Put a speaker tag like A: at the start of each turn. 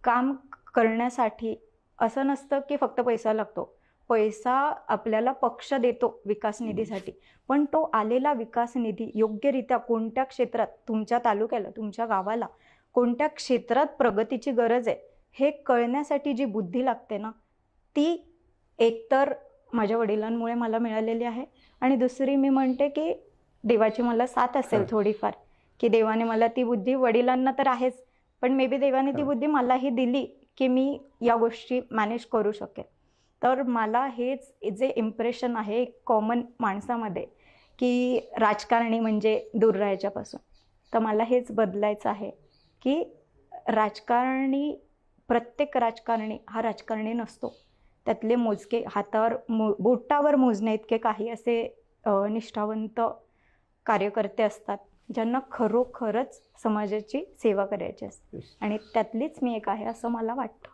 A: काम करण्यासाठी असं नसतं की फक्त पैसा लागतो. पैसा आपल्याला पक्ष देतो विकास निधीसाठी, पण तो आलेला विकास निधी योग्यरित्या कोणत्या क्षेत्रात, तुमच्या तालुक्याला, तुमच्या गावाला कोणत्या क्षेत्रात प्रगतीची गरज आहे हे कळण्यासाठी जी बुद्धी लागते ना, ती एकतर माझ्या वडिलांमुळे मला मिळालेली आहे, आणि दुसरी मी म्हणते की देवाची मला साथ असेल थोडीफार, की देवाने मला ती बुद्धी, वडिलांना तर आहेच, पण मे बी देवाने ती बुद्धी मलाही दिली की मी या गोष्टी मॅनेज करू शकेल. तर मला हेच जे इम्प्रेशन आहे कॉमन माणसामध्ये की राजकारणी म्हणजे दूर राहायच्यापासून, तर मला हेच बदलायचं आहे की राजकारणी, प्रत्येक राजकारणी हा राजकारणी नसतो. त्यातले मोजके, हातावर बोटावर मोजणे इतके काही असे निष्ठावंत कार्यकर्ते असतात ज्यांना खरोखरच समाजाची सेवा करायची असते, आणि त्यातलीच मी एक आहे असं मला वाटतं.